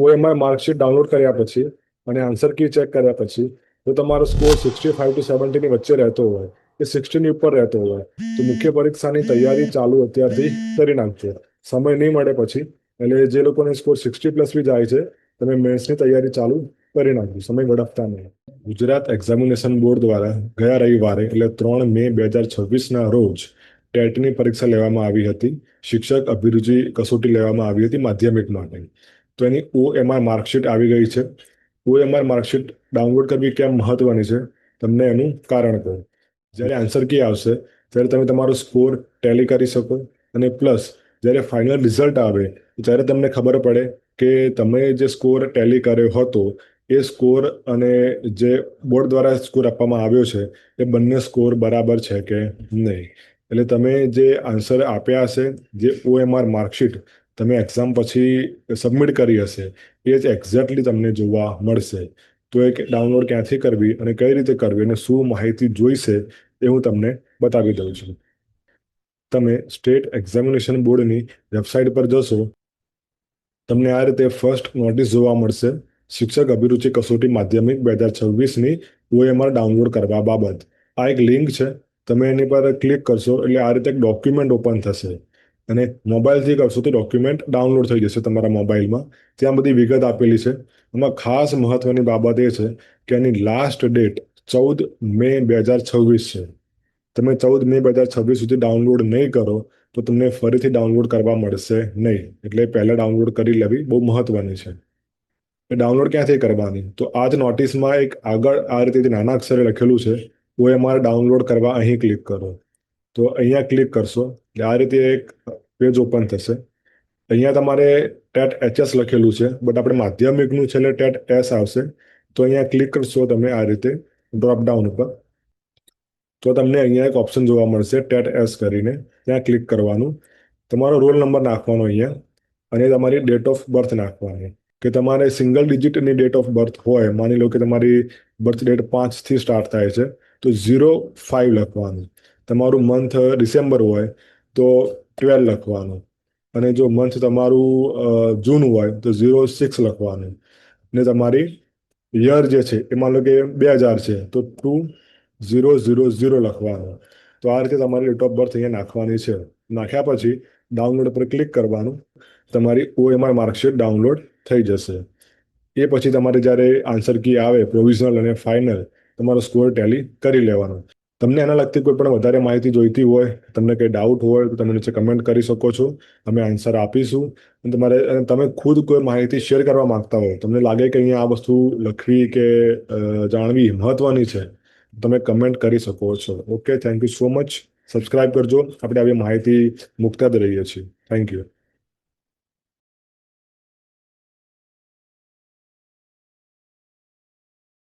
OMR marksheet download કર્યા પછી અને આન્સર કી ચેક કર્યા પછી જો તમારો સ્કોર 65 to 70 ની વચ્ચે રહેતો હોય કે 60ની ઉપર રહેતો હોય તો મુખ્ય પરીક્ષાની તૈયારી ચાલુ અત્યારથી કરી નાખજો. સમય નહીં મળે પછી, એટલે જે લોકોને સ્કોર 60+ બી જાય છે તમે મેન્સની તૈયારી ચાલુ કરી નાખજો, સમય વેડફતા નહીં. ગુજરાત એક્ઝામિનેશન બોર્ડ દ્વારા ગયા રવિવારે એટલે 3 મે 2026ના રોજ ટેટની પરીક્ષા લેવામાં આવી હતી. શિક્ષક અભિરુચિ કસોટી લેવામાં આવી હતી માધ્યમિક માટે. તો એની ઓએમઆર માર્કશીટ આવી ગઈ છે. ઓએમઆર માર્કશીટ ડાઉનલોડ કરવી કેમ મહત્વની છે તમને એનું કારણ કહું. જ્યારે આન્સર કી આવશે ત્યારે તમે તમારો સ્કોર ટેલી કરી શકો અને પ્લસ જ્યારે ફાઇનલ રિઝલ્ટ આવે ત્યારે તમને ખબર પડે કે તમે જે સ્કોર ટેલી કર્યો હતો એ સ્કોર અને જે બોર્ડ દ્વારા સ્કોર આપવામાં આવ્યો છે એ બંને સ્કોર બરાબર છે કે નહીં. એટલે તમે જે આન્સર આપ્યા હશે, જે ઓએમઆર માર્કશીટ તમે એક્ઝામ પછી સબમિટ કરી હશે એ જ એક્ઝેક્ટલી તમને જોવા મળશે. તો એ ડાઉનલોડ ક્યાંથી કરવી અને કઈ રીતે કરવી અને શું માહિતી જોઈશે એ હું તમને બતાવી દઉં છું. તમે સ્ટેટ એક્ઝામિનેશન બોર્ડની વેબસાઇટ પર જશો, તમને આ રીતે ફર્સ્ટ નોટિસ જોવા મળશે, શિક્ષક અભિરુચિ કસોટી માધ્યમિક 2026ની ઓએમઆર ડાઉનલોડ કરવા બાબત. આ એક લિંક છે, તમે એની પર ક્લિક કરશો એટલે આ રીતે એક ડોક્યુમેન્ટ ઓપન થશે અને મોબાઈલથી કરશો તો ડોક્યુમેન્ટ ડાઉનલોડ થઈ જશે તમારા મોબાઈલમાં. ત્યાં બધી વિગત આપેલી છે. એમાં ખાસ મહત્વની બાબત એ છે કે એની લાસ્ટ ડેટ 14 મે 2026 છે. તમે 14 મે 2026 સુધી ડાઉનલોડ નહીં કરો તો તમને ફરીથી ડાઉનલોડ કરવા મળશે નહીં. એટલે પહેલાં ડાઉનલોડ કરી લેવી બહુ મહત્વની છે. એ ડાઉનલોડ ક્યાંથી કરવાની? તો આ જ નોટિસમાં એક આગળ આ રીતે નાના અક્ષરે લખેલું છે, ઓએમઆર ડાઉનલોડ કરવા અહીં ક્લિક કરો. તો અહીંયા ક્લિક કરશો એટલે આ રીતે એક પેજ ઓપન થશે. અહીંયા તમારે ટેટ એચએસ લખેલું છે, બટ આપણે માધ્યમિકનું છે એટલે ટેટ એસ આવશે. તો અહીંયા ક્લિક કરશો તમે આ રીતે ડ્રોપડાઉન ઉપર, તો તમને અહીંયા એક ઓપ્શન જોવા મળશે ટેટ એસ કરીને. ત્યાં ક્લિક કરવાનું, તમારો રોલ નંબર નાખવાનો અહીંયા અને તમારી ડેટ ઓફ બર્થ નાખવાની. કે તમારે સિંગલ ડિજિટની ડેટ ઓફ બર્થ હોય, માની લો કે તમારી બર્થ ડેટ 5થી સ્ટાર્ટ થાય છે તો 05 લખવાનું. તમારું મંથ ડિસેમ્બર હોય તો 12 લખવાનું અને જો મંથ તમારું જૂન હોય તો 06 લખવાનું. ને તમારી યર જે છે એ માની લો કે 2000 છે તો 2000 લખવાનું. તો આ રીતે તમારી ડેટ ઓફ બર્થ અહીંયા નાખવાની છે. નાખ્યા પછી ડાઉનલોડ પર ક્લિક કરવાનું, તમારી ઓએમઆર માર્કશીટ ડાઉનલોડ થઈ જશે. એ પછી તમારે જ્યારે આન્સર કી આવે પ્રોવિઝનલ અને ફાઇનલ, તમારો સ્કોર ટેલી કરી લેવાનો. તમને એના લગતી કોઈ પણ વધારે માહિતી જોઈતી હોય, તમને કંઈ ડાઉટ હોય તો તમે નીચે કમેન્ટ કરી શકો છો, અમે આન્સર આપીશું. અને તમે ખુદ કોઈ માહિતી શેર કરવા માંગતા હોય, તમને લાગે કે અહીંયા આ વસ્તુ લખવી કે જાણવી મહત્વની છે, તમે કમેન્ટ કરી શકો છો. Okay, thank you so much. Subscribe કરજો, આપણે આવી માહિતી મૂકતા જ રહીએ છીએ. Thank you.